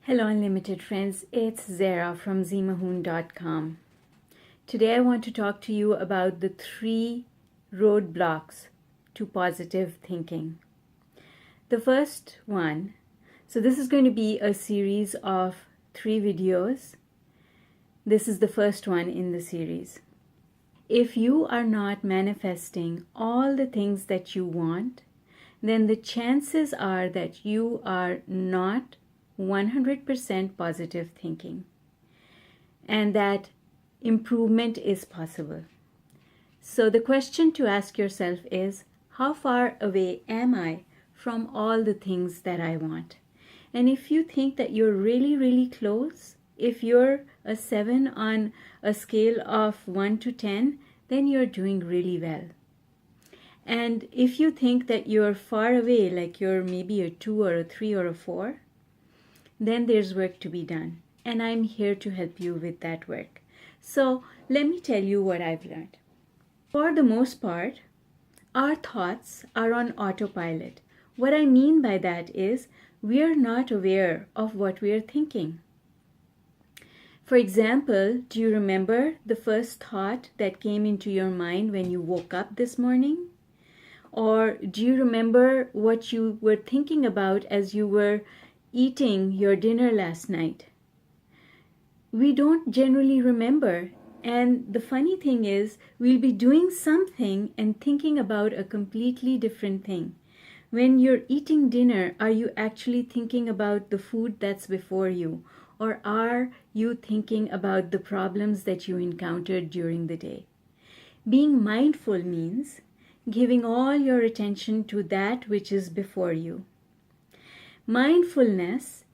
Hello Unlimited friends, it's Zara from ZMAHOON.com. Today I want to talk to you about the 3 roadblocks to positive thinking. The first one, so this is going to be a series of 3 videos. This is the first one in the series. If you are not manifesting all the things that you want, then the chances are that you are not 100% positive thinking and that improvement is possible. So the question to ask yourself is, how far away am I from all the things that I want? And if you think that you're really close, if you're a 7 on a scale of 1 to 10, then you're doing really well. And if you think that you're far away, like you're maybe a 2 or a 3 or a 4, then there's work to be done. And I'm here to help you with that work. So let me tell you what I've learned. For the most part, our thoughts are on autopilot. What I mean by that is we're not aware of what we're thinking. For example, do you remember the first thought that came into your mind when you woke up this morning? Or do you remember what you were thinking about as you were eating your dinner last night? We don't generally remember. And the funny thing is, we'll be doing something and thinking about a completely different thing. When you're eating dinner, are you actually thinking about the food that's before you? Or are you thinking about the problems that you encountered during the day? Being mindful means giving all your attention to that which is before you. Mindfulness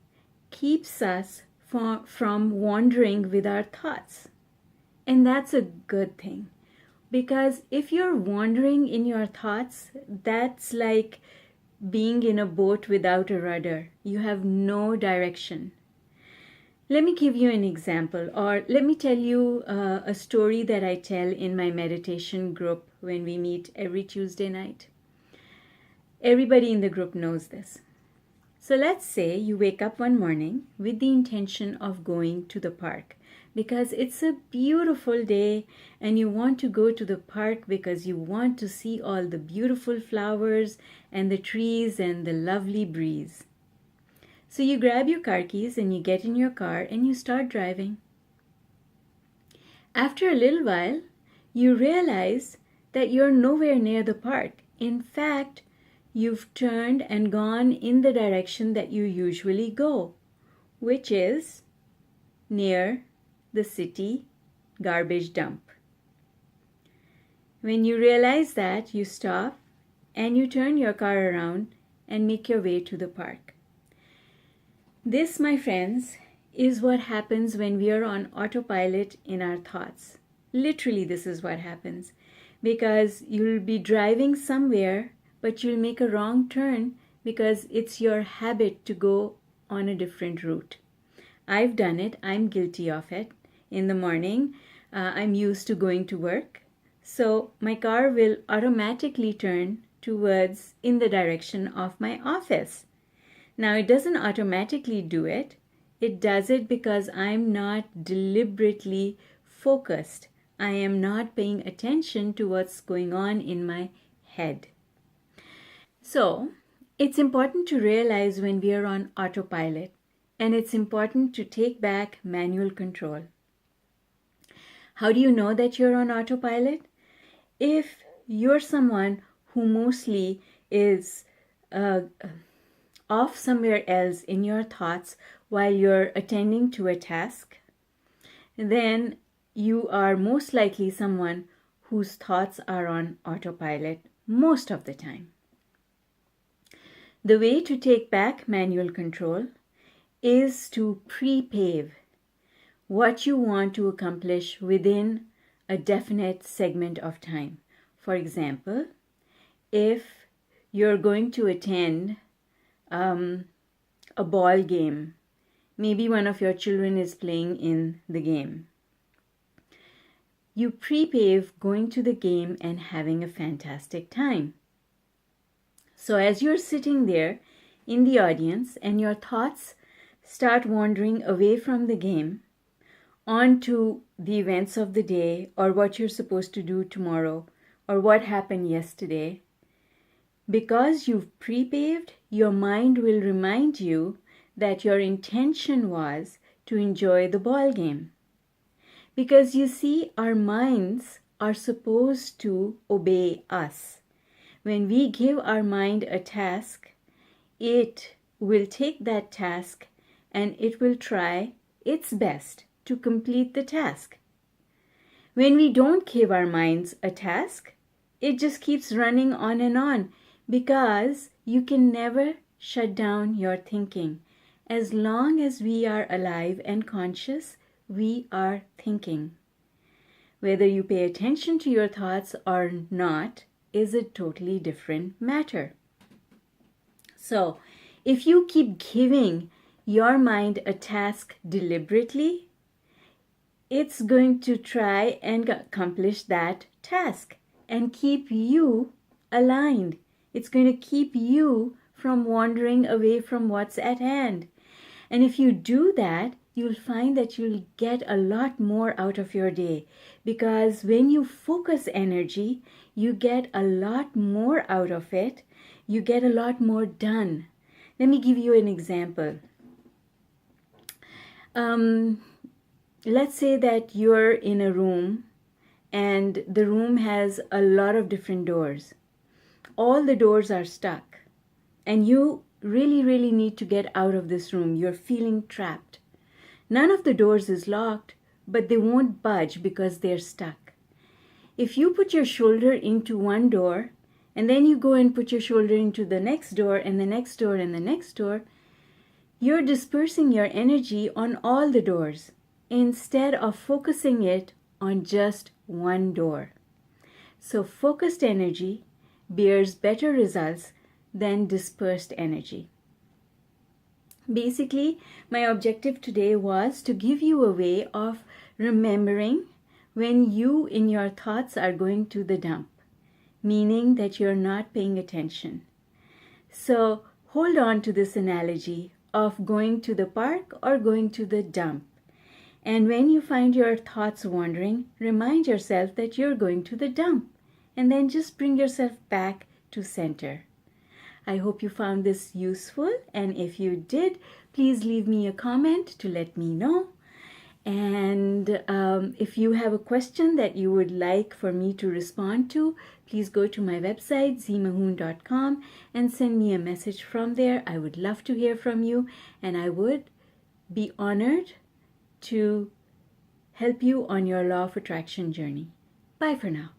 keeps us from wandering with our thoughts. And that's a good thing. Because if you're wandering in your thoughts, that's like being in a boat without a rudder. You have no direction. Let me give you an example, or let me tell you a story that I tell in my meditation group when we meet every Tuesday night. Everybody in the group knows this. So let's say you wake up one morning with the intention of going to the park because it's a beautiful day and you want to go to the park because you want to see all the beautiful flowers and the trees and the lovely breeze. So you grab your car keys and you get in your car and you start driving. After a little while, you realize that you're nowhere near the park. In fact, you've turned and gone in the direction that you usually go, which is near the city garbage dump. When you realize that, you stop and you turn your car around and make your way to the park. This, my friends, is what happens when we are on autopilot in our thoughts. Literally, this is what happens, because you'll be driving somewhere but you'll make a wrong turn because it's your habit to go on a different route. I've done it. I'm guilty of it. In the morning, I'm used to going to work. So my car will automatically turn towards in the direction of my office. Now, it doesn't automatically do it. It does it because I'm not deliberately focused. I am not paying attention to what's going on in my head. So, it's important to realize when we are on autopilot, and it's important to take back manual control. How do you know that you're on autopilot? If you're someone who mostly is off somewhere else in your thoughts while you're attending to a task, then you are most likely someone whose thoughts are on autopilot most of the time. The way to take back manual control is to pre-pave what you want to accomplish within a definite segment of time. For example, if you're going to attend a ball game, maybe one of your children is playing in the game. You pre-pave going to the game and having a fantastic time. So as you're sitting there in the audience and your thoughts start wandering away from the game onto the events of the day, or what you're supposed to do tomorrow, or what happened yesterday, because you've pre-paved, your mind will remind you that your intention was to enjoy the ball game. Because you see, our minds are supposed to obey us. When we give our mind a task, it will take that task and it will try its best to complete the task. When we don't give our minds a task, it just keeps running on, because you can never shut down your thinking. As long as we are alive and conscious, we are thinking. Whether you pay attention to your thoughts or not is a totally different matter. So, if you keep giving your mind a task deliberately, it's going to try and accomplish that task and keep you aligned. It's going to keep you from wandering away from what's at hand. And if you do that, you'll find that you'll get a lot more out of your day, because when you focus energy, you get a lot more out of it. You get a lot more done. Let me give you an example. Let's say that you're in a room and the room has a lot of different doors. All the doors are stuck and you really need to get out of this room. You're feeling trapped. None of the doors is locked, but they won't budge because they're stuck. If you put your shoulder into one door and then you go and put your shoulder into the next door and the next door and the next door, you're dispersing your energy on all the doors instead of focusing it on just one door. So focused energy bears better results than dispersed energy. Basically, my objective today was to give you a way of remembering when you in your thoughts are going to the dump, meaning that you're not paying attention. So hold on to this analogy of going to the park or going to the dump. And when you find your thoughts wandering, remind yourself that you're going to the dump, and then just bring yourself back to center. I hope you found this useful, and if you did, please leave me a comment to let me know. And if you have a question that you would like for me to respond to, please go to my website, ZMAHOON.com, and send me a message from there. I would love to hear from you, and I would be honored to help you on your law of attraction journey. Bye for now.